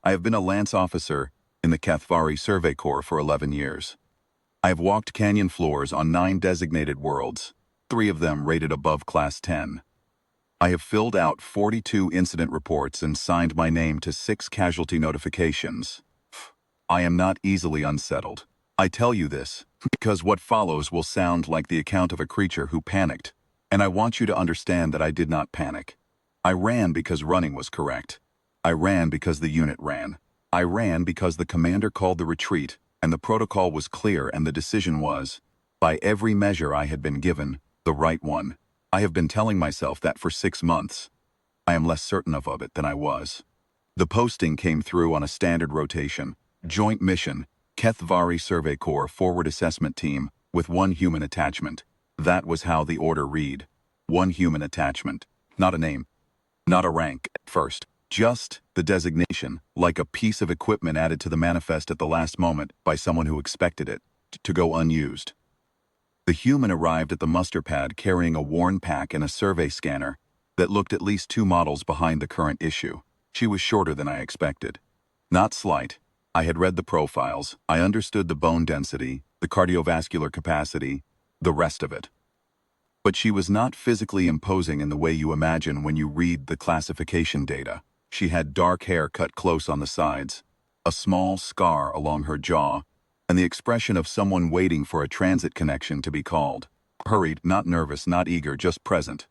I have been a Lance officer in the Keth-Vaari Survey Corps for 11 years. I have walked canyon floors on 9 designated worlds, 3 of them rated above Class 10. I have filled out 42 incident reports and signed my name to 6 casualty notifications. I am not easily unsettled. I tell you this because what follows will sound like the account of a creature who panicked, and I want you to understand that I did not panic. I ran because running was correct. I ran because the unit ran. I ran because the commander called the retreat, and the protocol was clear, and the decision was, by every measure I had been given, the right one. I have been telling myself that for 6 months. I am less certain of it than I was. The posting came through on a standard rotation, joint mission, Keth-Vaari Survey Corps Forward Assessment Team, with 1 human attachment. That was how the order read. 1 human attachment. Not a name. Not a rank at first. Just the designation, like a piece of equipment added to the manifest at the last moment by someone who expected it to go unused. The human arrived at the muster pad carrying a worn pack and a survey scanner that looked at least 2 models behind the current issue. She was shorter than I expected. Not slight. I had read the profiles. I understood the bone density, the cardiovascular capacity, the rest of it. But she was not physically imposing in the way you imagine when you read the classification data. She had dark hair cut close on the sides, a small scar along her jaw, and the expression of someone waiting for a transit connection to be called. Hurried, not nervous, not eager, just present.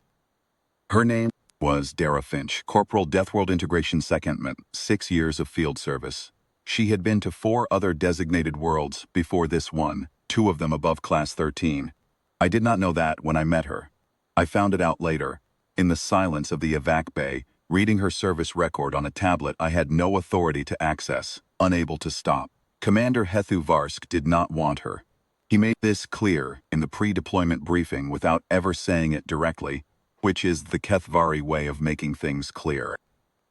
Her name was Dara Finch, Corporal Deathworld Integration Secondment, 6 years of field service. She had been to 4 other designated worlds before this one, 2 of them above Class 13. I did not know that when I met her. I found it out later, in the silence of the evac bay, reading her service record on a tablet I had no authority to access, unable to stop. Commander Keth-Vaari did not want her. He made this clear in the pre-deployment briefing without ever saying it directly, which is the Keth-Vaari way of making things clear.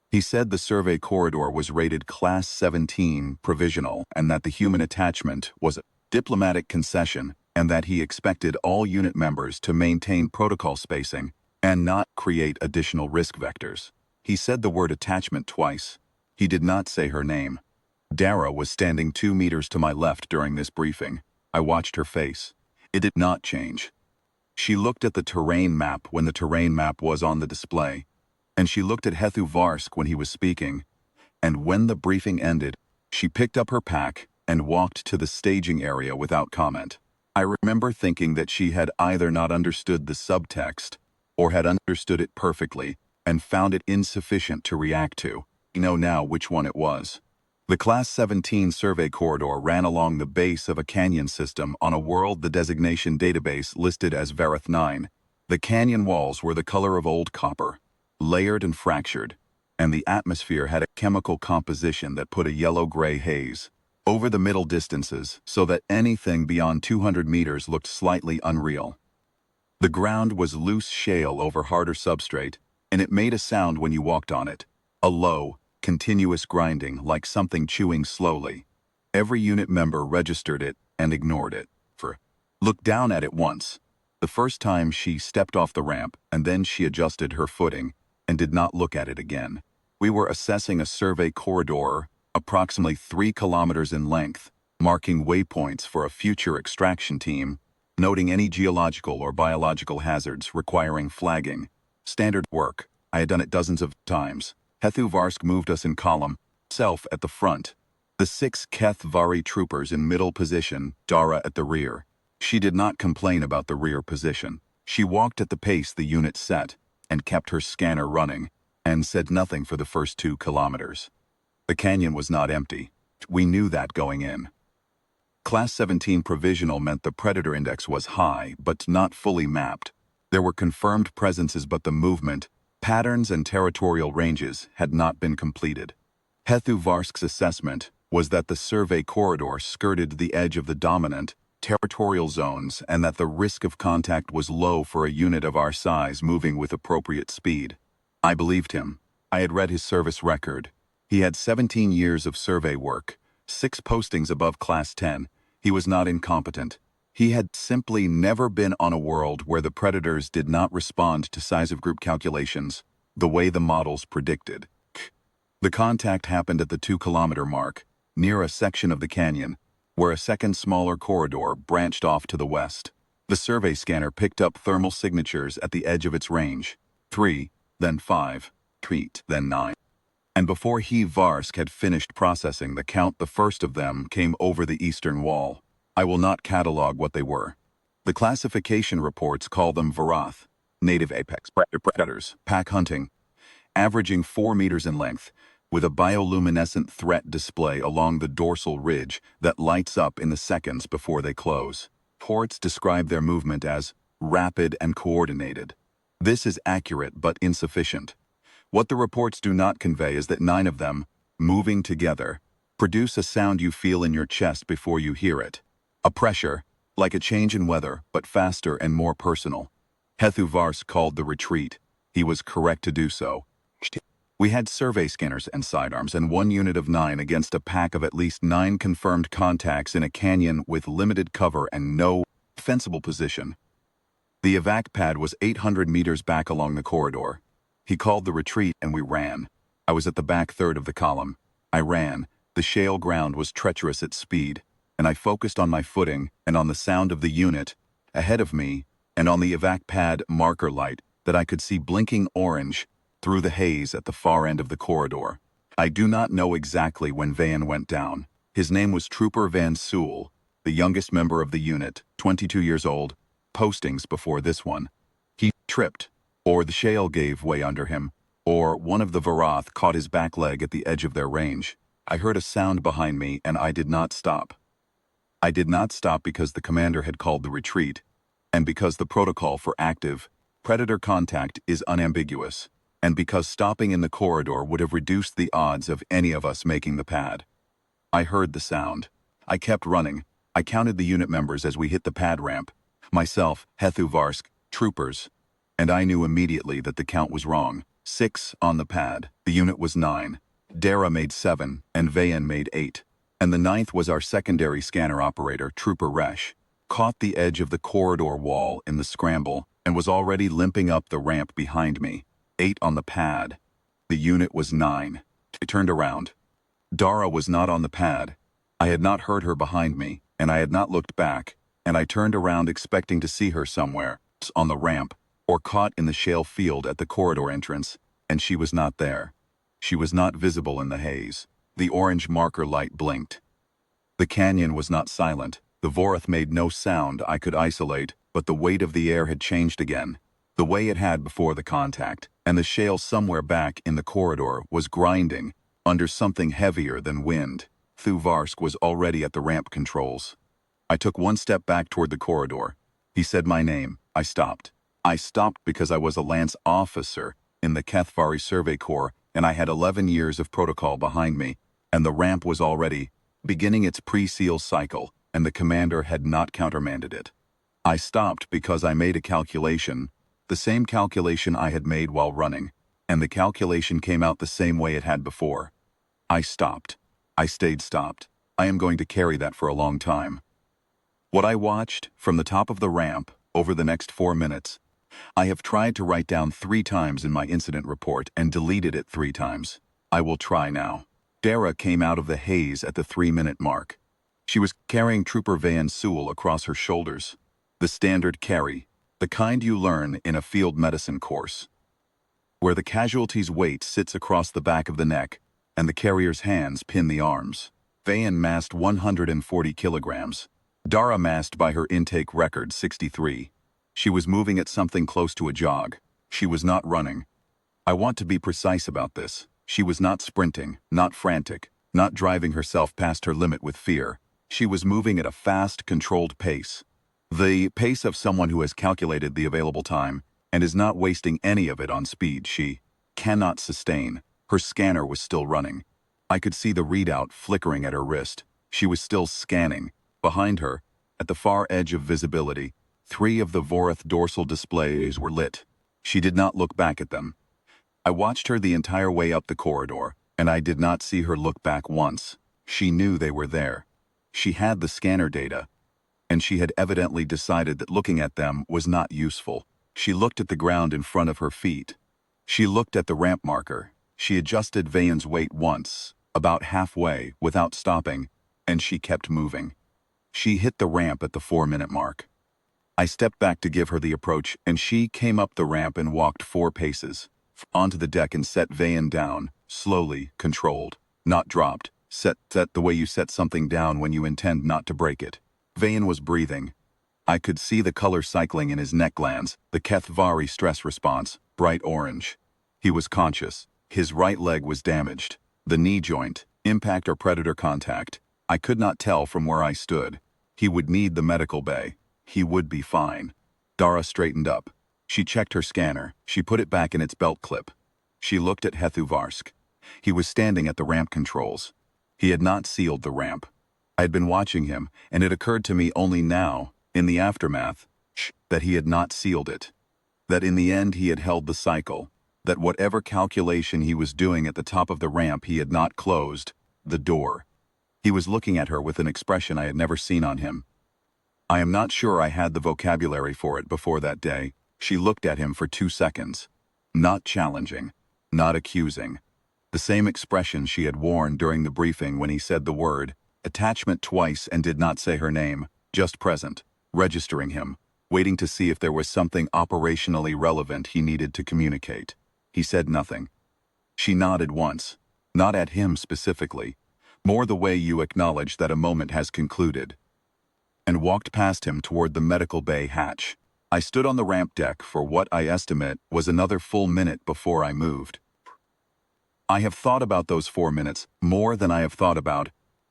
He said the survey corridor was rated Class 17 provisional and that the human attachment was a diplomatic concession and that he expected all unit members to maintain protocol spacing and not create additional risk vectors. He said the word attachment twice. He did not say her name. Dara was standing 2 meters to my left during this briefing. I watched her face. It did not change. She looked at the terrain map when the terrain map was on the display, and she looked at Keth-Vaari when he was speaking, and when the briefing ended, she picked up her pack and walked to the staging area without comment. I remember thinking that she had either not understood the subtext or had understood it perfectly and found it insufficient to react to. We know now which one it was. The Class 17 survey corridor ran along the base of a canyon system on a world the designation database listed as Vareth 9. The canyon walls were the color of old copper, layered and fractured, and the atmosphere had a chemical composition that put a yellow-gray haze over the middle distances so that anything beyond 200 meters looked slightly unreal. The ground was loose shale over harder substrate, and it made a sound when you walked on it, a low, continuous grinding like something chewing slowly. Every unit member registered it and ignored it. Looked down at it once, the first time she stepped off the ramp, and then she adjusted her footing and did not look at it again. We were assessing a survey corridor approximately 3 kilometers in length, marking waypoints for a future extraction team, noting any geological or biological hazards requiring flagging. Standard work. I had done it dozens of times. Keth-Vaari moved us in column, self at the front. The 6 Keth-Vaari troopers in middle position, Dara at the rear. She did not complain about the rear position. She walked at the pace the unit set, and kept her scanner running, and said nothing for the first 2 kilometers. The canyon was not empty. We knew that going in. Class 17 provisional meant the predator index was high, but not fully mapped. There were confirmed presences, but the movement, patterns and territorial ranges had not been completed. Keth-Vaari's assessment was that the survey corridor skirted the edge of the dominant, territorial zones and that the risk of contact was low for a unit of our size moving with appropriate speed. I believed him. I had read his service record. He had 17 years of survey work, 6 postings above Class 10. He was not incompetent. He had simply never been on a world where the predators did not respond to size of group calculations the way the models predicted. The contact happened at the 2-kilometer mark, near a section of the canyon, where a second smaller corridor branched off to the west. The survey scanner picked up thermal signatures at the edge of its range. 3, then 5, 3, then 9. And before Keth-Vaari had finished processing the count, the first of them came over the eastern wall. I will not catalog what they were. The classification reports call them Varath, native apex predators, pack hunting, averaging 4 meters in length, with a bioluminescent threat display along the dorsal ridge that lights up in the seconds before they close. Reports describe their movement as rapid and coordinated. This is accurate but insufficient. What the reports do not convey is that 9 of them, moving together, produce a sound you feel in your chest before you hear it. A pressure, like a change in weather, but faster and more personal. Keth-Vaari called the retreat. He was correct to do so. We had survey scanners and sidearms and 1 unit of 9 against a pack of at least 9 confirmed contacts in a canyon with limited cover and no defensible position. The evac pad was 800 meters back along the corridor. He called the retreat and we ran. I was at the back third of the column. I ran. The shale ground was treacherous at speed, and I focused on my footing and on the sound of the unit ahead of me and on the evac pad marker light that I could see blinking orange through the haze at the far end of the corridor. I do not know exactly when Van went down. His name was Trooper Van Sewell, the youngest member of the unit, 22 years old, postings before this one. He tripped, or the shale gave way under him, or one of the Varath caught his back leg at the edge of their range. I heard a sound behind me and I did not stop. I did not stop because the commander had called the retreat, and because the protocol for active predator contact is unambiguous, and because stopping in the corridor would have reduced the odds of any of us making the pad. I heard the sound. I kept running. I counted the unit members as we hit the pad ramp. Myself, Keth-Vaari, troopers, and I knew immediately that the count was wrong. 6 on the pad. The unit was 9. Dara made 7, and Vayan made 8. And the 9th was our secondary scanner operator, Trooper Resh. Caught the edge of the corridor wall in the scramble and was already limping up the ramp behind me. 8 on the pad. The unit was 9. I turned around. Dara was not on the pad. I had not heard her behind me, and I had not looked back, and I turned around expecting to see her somewhere, on the ramp, or caught in the shale field at the corridor entrance, and she was not there. She was not visible in the haze. The orange marker light blinked. The canyon was not silent. The Varath made no sound I could isolate, but the weight of the air had changed again, the way it had before the contact, and the shale somewhere back in the corridor was grinding under something heavier than wind. Keth-Vaari was already at the ramp controls. I took 1 step back toward the corridor. He said my name. I stopped. I stopped because I was a Lance officer in the Keth-Vaari Survey Corps, and I had 11 years of protocol behind me, and the ramp was already beginning its pre-seal cycle, and the commander had not countermanded it. I stopped because I made a calculation, the same calculation I had made while running, and the calculation came out the same way it had before. I stopped. I stayed stopped. I am going to carry that for a long time. What I watched from the top of the ramp over the next 4 minutes, I have tried to write down 3 times in my incident report and deleted it 3 times. I will try now. Dara came out of the haze at the 3-minute mark. She was carrying Trooper Van Sewell across her shoulders. The standard carry, the kind you learn in a field medicine course, where the casualty's weight sits across the back of the neck and the carrier's hands pin the arms. Van massed 140 kilograms. Dara massed by her intake record 63. She was moving at something close to a jog. She was not running. I want to be precise about this. She was not sprinting, not frantic, not driving herself past her limit with fear. She was moving at a fast, controlled pace. The pace of someone who has calculated the available time and is not wasting any of it on speed she cannot sustain. Her scanner was still running. I could see the readout flickering at her wrist. She was still scanning. Behind her, at the far edge of visibility, 3 of the Varath dorsal displays were lit. She did not look back at them. I watched her the entire way up the corridor, and I did not see her look back once. She knew they were there. She had the scanner data, and she had evidently decided that looking at them was not useful. She looked at the ground in front of her feet. She looked at the ramp marker. She adjusted Vayen's weight once, about halfway, without stopping, and she kept moving. She hit the ramp at the 4-minute mark. I stepped back to give her the approach, and she came up the ramp and walked 4 paces, onto the deck and set Vayen down, slowly, controlled, not dropped, set the way you set something down when you intend not to break it. Vayen was breathing. I could see the color cycling in his neck glands, the Keth-Vaari stress response, bright orange. He was conscious. His right leg was damaged. The knee joint, impact or predator contact. I could not tell from where I stood. He would need the medical bay. He would be fine. Dara straightened up. She checked her scanner. She put it back in its belt clip. She looked at Keth-Vaari. He was standing at the ramp controls. He had not sealed the ramp. I had been watching him, and it occurred to me only now, in the aftermath, that he had not sealed it. That in the end he had held the cycle. That whatever calculation he was doing at the top of the ramp he had not closed the door. He was looking at her with an expression I had never seen on him. I am not sure I had the vocabulary for it before that day. She looked at him for 2 seconds. Not challenging. Not accusing. The same expression she had worn during the briefing when he said the word attachment twice and did not say her name, just present, registering him, waiting to see if there was something operationally relevant he needed to communicate. He said nothing. She nodded once, not at him specifically, more the way you acknowledge that a moment has concluded, and walked past him toward the medical bay hatch. I stood on the ramp deck for what I estimate was another full minute before I moved. I have thought about those 4 minutes more than I have thought about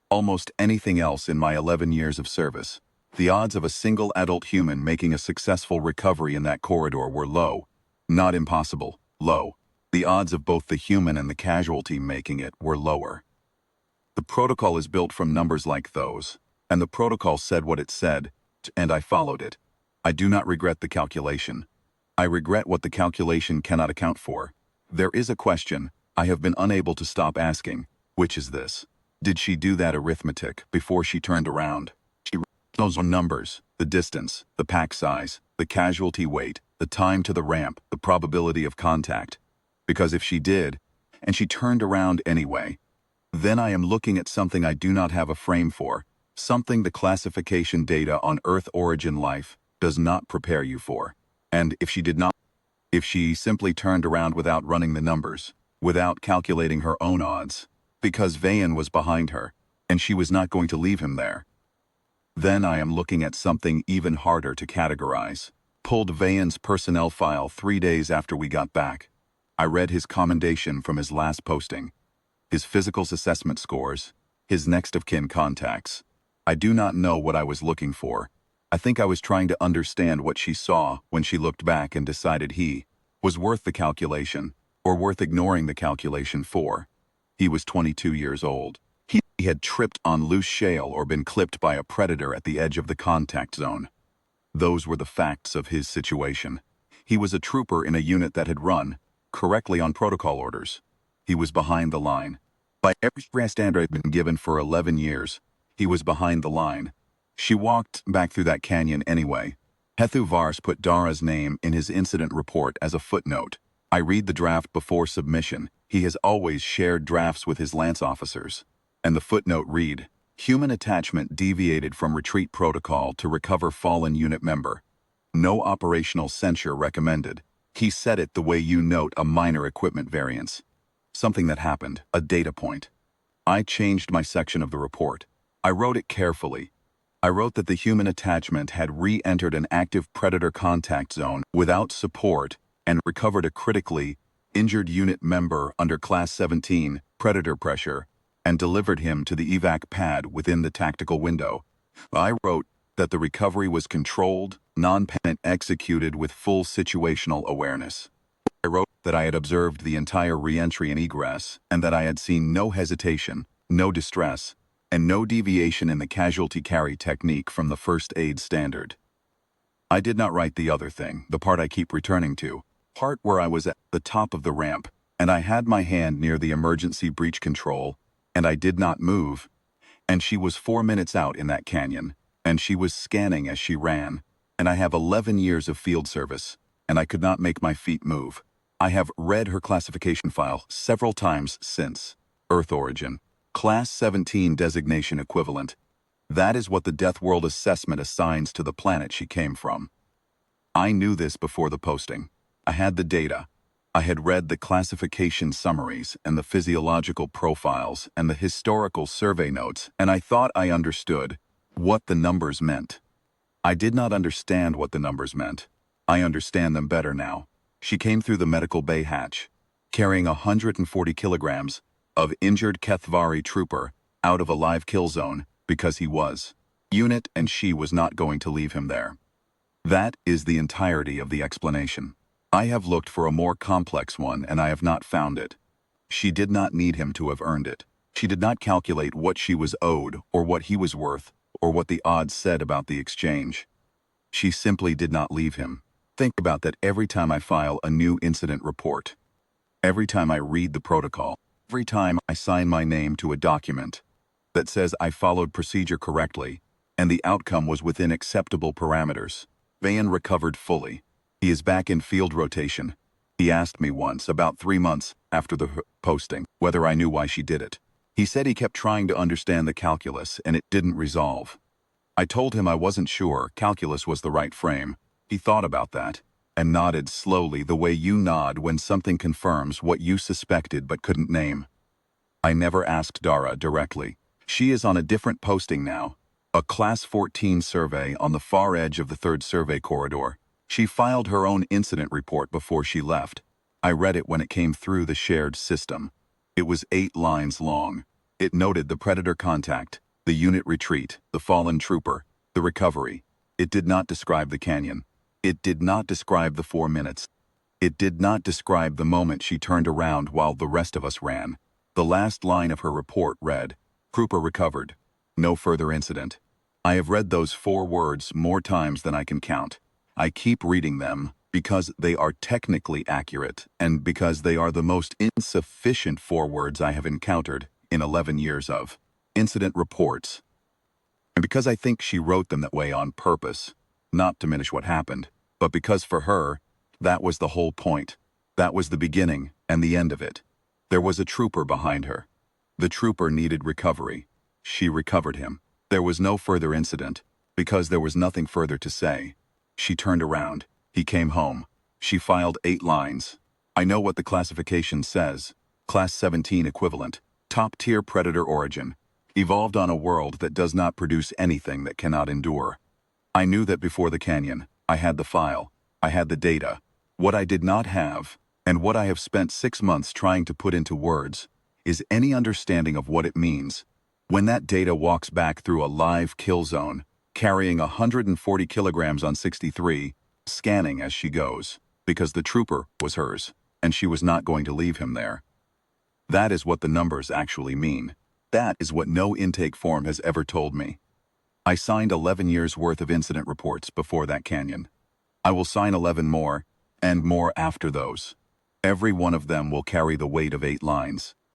almost anything else in my 11 years of service. The odds of a single adult human making a successful recovery in that corridor were low. Not impossible, low. The odds of both the human and the casualty making it were lower. The protocol is built from numbers like those, and the protocol said what it said, and I followed it. I do not regret the calculation. I regret what the calculation cannot account for. There is a question I have been unable to stop asking, which is this. Did she do that arithmetic before she turned around? Those are numbers, the distance, the pack size, the casualty weight, the time to the ramp, the probability of contact. Because if she did, and she turned around anyway, then I am looking at something I do not have a frame for, something the classification data on Earth origin life does not prepare you for. And if she did not, if she simply turned around without running the numbers, without calculating her own odds, because Vayen was behind her, and she was not going to leave him there, then I am looking at something even harder to categorize. Pulled Vayen's personnel file 3 days after we got back. I read his commendation from his last posting, his physicals assessment scores, his next of kin contacts. I do not know what I was looking for. I think I was trying to understand what she saw when she looked back and decided he was worth the calculation, or worth ignoring the calculation for. He was 22 years old. He had tripped on loose shale or been clipped by a predator at the edge of the contact zone. Those were the facts of his situation. He was a trooper in a unit that had run correctly on protocol orders. He was behind the line. By every standard had been given for 11 years, he was behind the line. She walked back through that canyon anyway. Keth-Vaari put Dara's name in his incident report as a footnote. I read the draft before submission. He has always shared drafts with his lance officers. And the footnote read, human attachment deviated from retreat protocol to recover fallen unit member. No operational censure recommended. He said it the way you note a minor equipment variance. Something that happened, a data point. I changed my section of the report. I wrote it carefully. I wrote that the human attachment had re-entered an active predator contact zone without support and recovered a critically injured unit member under Class 17 predator pressure and delivered him to the evac pad within the tactical window. I wrote that the recovery was controlled, non-panic, executed with full situational awareness. I wrote that I had observed the entire re-entry and egress, and that I had seen no hesitation, no distress, and no deviation in the casualty carry technique from the first aid standard. I did not write the other thing, the part I keep returning to, part where I was at the top of the ramp, and I had my hand near the emergency breach control, and I did not move, and she was 4 minutes out in that canyon, and she was scanning as she ran, and I have 11 years of field service, and I could not make my feet move. I have read her classification file several times since. Earth origin. Class 17 designation equivalent. That is what the Deathworld assessment assigns to the planet she came from. I knew this before the posting. I had the data. I had read the classification summaries and the physiological profiles and the historical survey notes, and I thought I understood what the numbers meant. I did not understand what the numbers meant. I understand them better now. She came through the medical bay hatch, carrying 140 kilograms of injured Keth-Vaari trooper out of a live kill zone because he was. Unit and she was not going to leave him there. That is the entirety of the explanation. I have looked for a more complex one and I have not found it. She did not need him to have earned it. She did not calculate what she was owed or what he was worth or what the odds said about the exchange. She simply did not leave him. Think about that every time I file a new incident report. Every time I read the protocol. Every time I sign my name to a document that says I followed procedure correctly and the outcome was within acceptable parameters. Vayan recovered fully. He is back in field rotation. He asked me once, about 3 months after the posting, whether I knew why she did it. He said he kept trying to understand the calculus and it didn't resolve. I told him I wasn't sure calculus was the right frame. He thought about that and nodded slowly the way you nod when something confirms what you suspected but couldn't name. I never asked Dara directly. She is on a different posting now. A Class 14 survey on the far edge of the 3rd survey corridor. She filed her own incident report before she left. I read it when it came through the shared system. It was 8 lines long. It noted the predator contact, the unit retreat, the fallen trooper, the recovery. It did not describe the canyon. It did not describe the 4 minutes. It did not describe the moment she turned around while the rest of us ran. The last line of her report read, "Trooper recovered. No further incident." I have read those 4 words more times than I can count. I keep reading them because they are technically accurate and because they are the most insufficient 4 words I have encountered in 11 years of incident reports. And because I think she wrote them that way on purpose, not to diminish what happened, but because for her, that was the whole point. That was the beginning and the end of it. There was a trooper behind her. The trooper needed recovery. She recovered him. There was no further incident, because there was nothing further to say. She turned around. He came home. She filed 8 lines. I know what the classification says. Class 17 equivalent. Top-tier predator origin. Evolved on a world that does not produce anything that cannot endure. I knew that before the canyon. I had the file. I had the data. What I did not have, and what I have spent 6 months trying to put into words, is any understanding of what it means when that data walks back through a live kill zone, carrying 140 kilograms on 63, scanning as she goes, because the trooper was hers, and she was not going to leave him there. That is what the numbers actually mean. That is what no intake form has ever told me. I signed 11 years' worth of incident reports before that canyon. I will sign 11 more, and more after those. Every one of them will carry the weight of 8 lines.